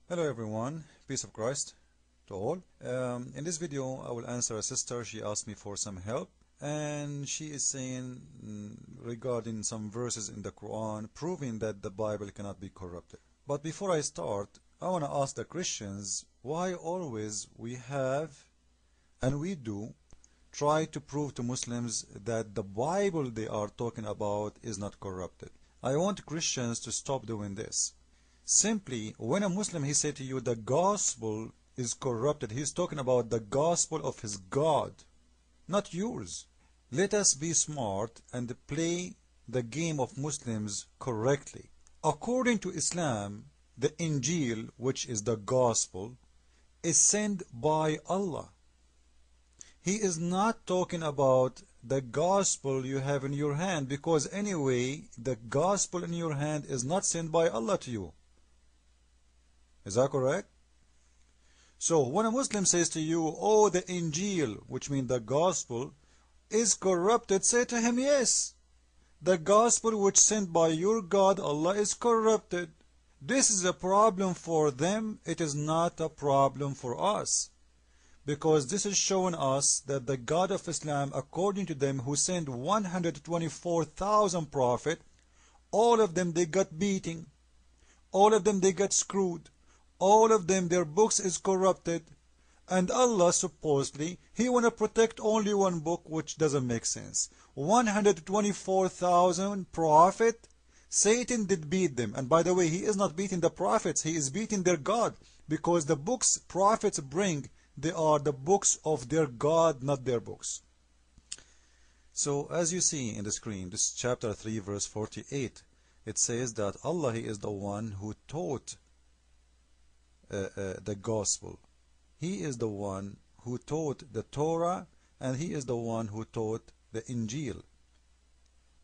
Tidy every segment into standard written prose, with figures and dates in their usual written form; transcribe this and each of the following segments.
Hello everyone, peace of Christ to all. In this video I will answer a sister. She asked me for some help and she is saying regarding some verses in the Quran proving that the Bible cannot be corrupted. But before I start, I want to ask the Christians why always we have and we do try to prove to Muslims that the Bible they are talking about is not corrupted. I want Christians to stop doing this. Simply, when a Muslim he say to you the gospel is corrupted, he's talking about the gospel of his God, not yours. Let us be smart and play the game of Muslims correctly. According to Islam, the Injil, which is the gospel, is sent by Allah. He is not talking about the gospel you have in your hand, because anyway, the gospel in your hand is not sent by Allah to you. Is that correct? So when a Muslim says to you, oh, the Injil, which means the gospel, is corrupted, say to him, yes, the gospel which sent by your God, Allah, is corrupted. This is a problem for them. It is not a problem for us. Because this is showing us that the God of Islam, according to them, who sent 124,000 prophets, all of them, they got beating. All of them, they got screwed. All of them, their books is corrupted. And Allah, supposedly, He want to protect only one book, which doesn't make sense. 124,000 prophet, Satan did beat them. And by the way, he is not beating the prophets, he is beating their God. Because the books prophets bring, they are the books of their God, not their books. So, as you see in the screen, this is chapter 3, verse 48. It says that Allah, He is the one who taught the gospel. He is the one who taught the Torah, and He is the one who taught the Injil.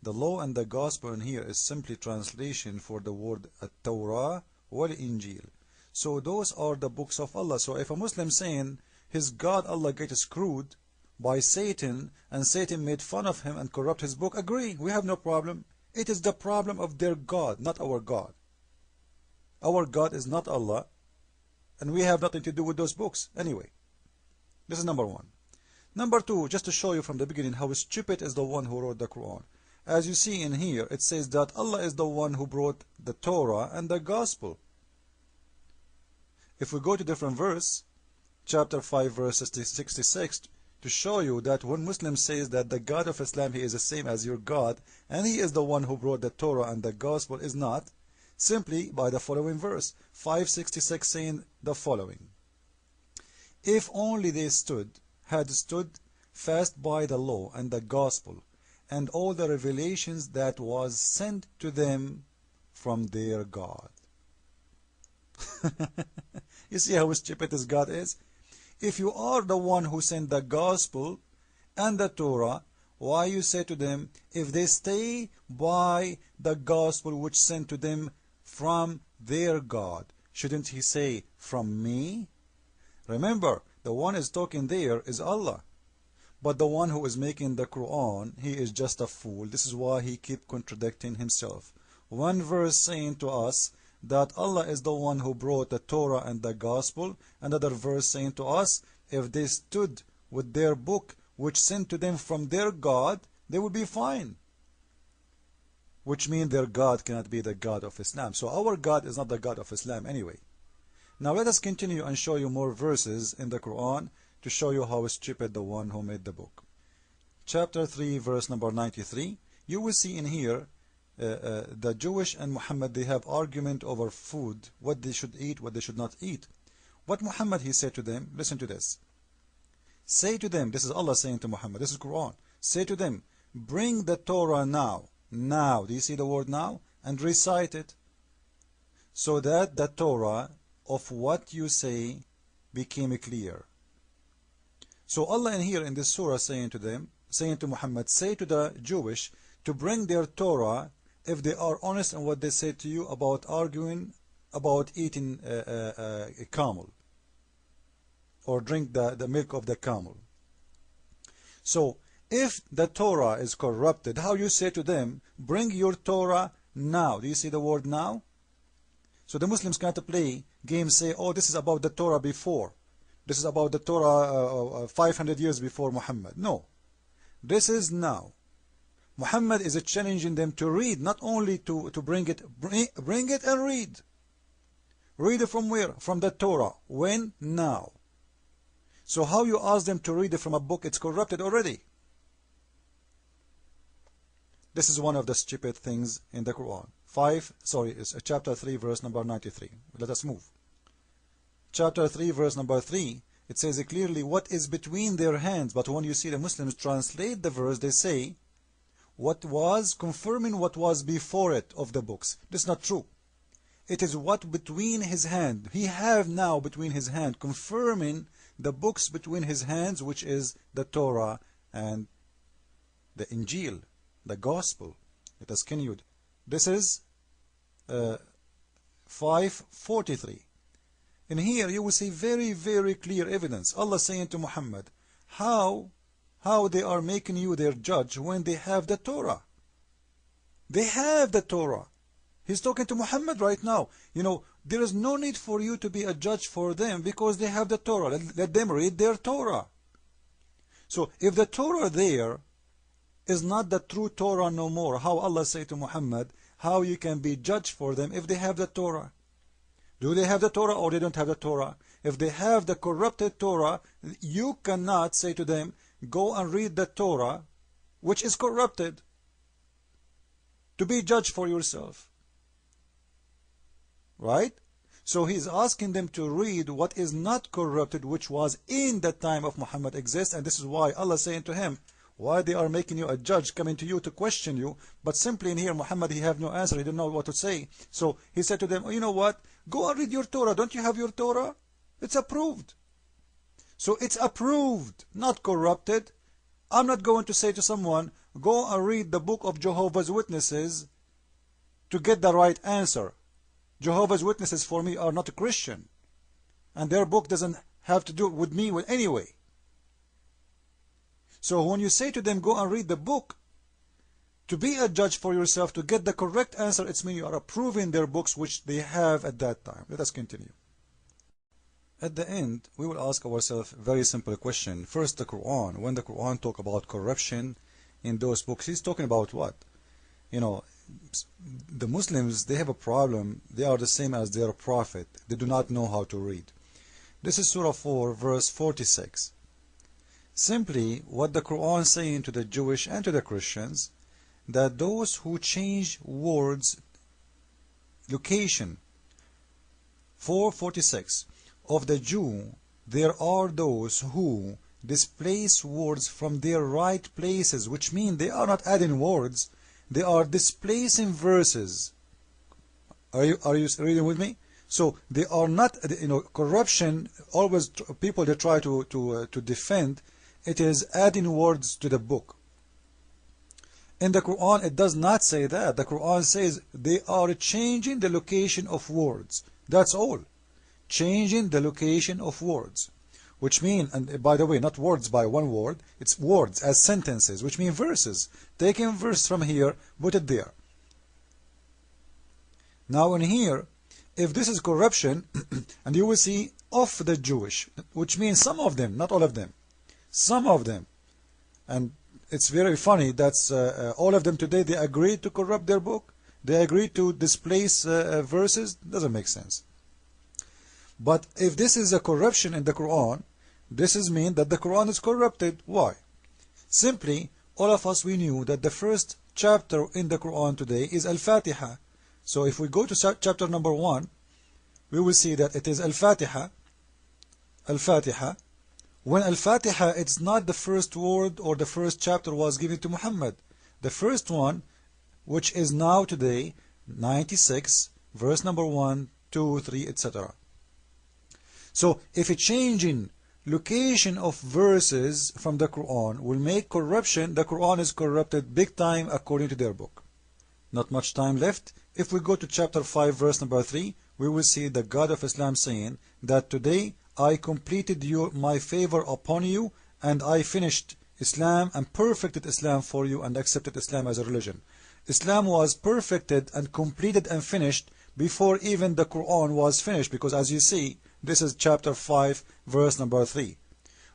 The law and the gospel in here is simply translation for the word Torah or Injil. So those are the books of Allah. So if a Muslim saying his God Allah get screwed by Satan and Satan made fun of him and corrupt his book, agree, we have no problem. It is the problem of their God, not our God. Our God is not Allah, and we have nothing to do with those books. Anyway, this is number one. Number two, just to show you from the beginning how stupid is the one who wrote the Quran. As you see in here, it says that Allah is the one who brought the Torah and the Gospel. If we go to different verse, chapter 5, verse 66, to show you that when Muslim says that the God of Islam, He is the same as your God, and He is the one who brought the Torah and the Gospel, is not, simply by the following verse, 566, saying the following. If only they had stood fast by the law and the gospel and all the revelations that was sent to them from their God. You see how stupid this God is? If you are the one who sent the gospel and the Torah, why you say to them, if they stay by the gospel which sent to them from their God, shouldn't He say from me? Remember, the one is talking there is Allah, but the one who is making the Quran, he is just a fool. This is why he keep contradicting himself. One verse saying to us that Allah is the one who brought the Torah and the Gospel, another verse saying to us if they stood with their book which sent to them from their God, they would be fine. Which means their God cannot be the God of Islam. So our God is not the God of Islam anyway. Now let us continue and show you more verses in the Quran to show you how stupid the one who made the book. Chapter 3, verse number 93. You will see in here the Jewish and Muhammad, they have argument over food, what they should eat, what they should not eat. What Muhammad he said to them, listen to this. Say to them, this is Allah saying to Muhammad, this is Quran. Say to them, bring the Torah now. Now, do you see the word now? And recite it, so that the Torah of what you say became clear. So Allah in here in this surah saying to them, saying to Muhammad, say to the Jewish to bring their Torah if they are honest in what they say to you about arguing about eating a camel or drink the milk of the camel. So if the Torah is corrupted, how you say to them, bring your Torah now. Do you see the word now? So the Muslims cannot play games, say, oh, this is about the Torah before. This is about the Torah 500 years before Muhammad. No. This is now. Muhammad is challenging them to read, not only to bring it and read. Read it from where? From the Torah. When? Now. So how you ask them to read it from a book? It's corrupted already. This is one of the stupid things in the Quran. It's chapter 3, verse number 93. Let us move. Chapter 3, verse number 3, it says clearly what is between their hands. But when you see the Muslims translate the verse, they say, what was confirming what was before it of the books. This is not true. It is what between his hand. He have now between his hand, confirming the books between his hands, which is the Torah and the Injil, the Gospel. Let us continue. This is 543. And here you will see very, very clear evidence. Allah saying to Muhammad, how they are making you their judge when they have the Torah. They have the Torah. He's talking to Muhammad right now. You know, there is no need for you to be a judge for them because they have the Torah. Let them read their Torah. So if the Torah there is not the true Torah no more, how Allah say to Muhammad, how you can be judged for them if they have the Torah? Do they have the Torah or they don't have the Torah? If they have the corrupted Torah, you cannot say to them, go and read the Torah, which is corrupted, to be judged for yourself. Right? So he's asking them to read what is not corrupted, which was in the time of Muhammad exists. And this is why Allah is saying to him, why they are making you a judge, coming to you to question you. But simply in here, Muhammad, he have no answer. He didn't know what to say. So he said to them, oh, you know what? Go and read your Torah. Don't you have your Torah? It's approved. So it's approved, not corrupted. I'm not going to say to someone, go and read the book of Jehovah's Witnesses to get the right answer. Jehovah's Witnesses for me are not a Christian. And their book doesn't have to do with me anyway. So when you say to them, go and read the book, to be a judge for yourself, to get the correct answer, it's mean you are approving their books which they have at that time. Let us continue. At the end, we will ask ourselves a very simple question. First, the Quran. When the Quran talk about corruption in those books, he's talking about what? You know, the Muslims, they have a problem. They are the same as their prophet. They do not know how to read. This is Surah 4, verse 46. Simply, what the Quran is saying to the Jewish and to the Christians, that those who change words, location, 446, of the Jew, there are those who displace words from their right places, which mean they are not adding words, they are displacing verses. Are you reading with me? So they are not, you know, corruption. Always people they try to defend. It is adding words to the book. In the Quran, it does not say that. The Quran says they are changing the location of words. That's all. Changing the location of words. Which mean, and by the way, not words by one word, it's words as sentences, which mean verses. Taking a verse from here, put it there. Now in here, if this is corruption, and you will see of the Jewish, which means some of them, not all of them. Some of them. And it's very funny that all of them today, they agree to corrupt their book. They agree to displace verses. Doesn't make sense. But if this is a corruption in the Quran, this is mean that the Quran is corrupted. Why? Simply, all of us, we knew that the first chapter in the Quran today is Al-Fatiha. So if we go to chapter number 1, we will see that it is Al-Fatiha. Al-Fatiha. When Al-Fatiha, it's not the first word or the first chapter was given to Muhammad. The first one, which is now today, 96, verse number 1, 2, 3, etc. So if a change in location of verses from the Quran will make corruption, the Quran is corrupted big time according to their book. Not much time left. If we go to chapter 5, verse number 3, we will see the God of Islam saying that today I completed my favor upon you, and I finished Islam and perfected Islam for you and accepted Islam as a religion. Islam was perfected and completed and finished before even the Quran was finished, because as you see, this is chapter 5 verse number 3,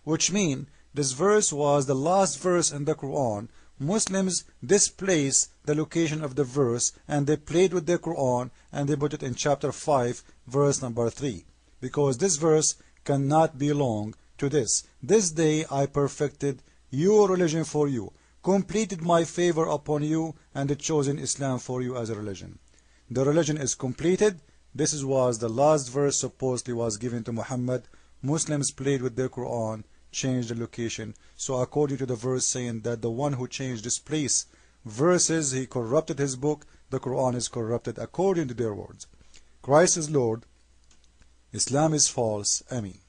which means this verse was the last verse in the Quran. Muslims displaced the location of the verse and they played with the Quran and they put it in chapter 5 verse number 3, because this verse cannot belong to this. This day I perfected your religion for you, completed my favor upon you, and chosen Islam for you as a religion. The religion is completed. This was the last verse supposedly was given to Muhammad. Muslims played with their Quran, changed the location. So according to the verse saying that the one who changed this place verses, he corrupted his book, the Quran is corrupted according to their words. Christ is Lord, Islam is false. Ameen.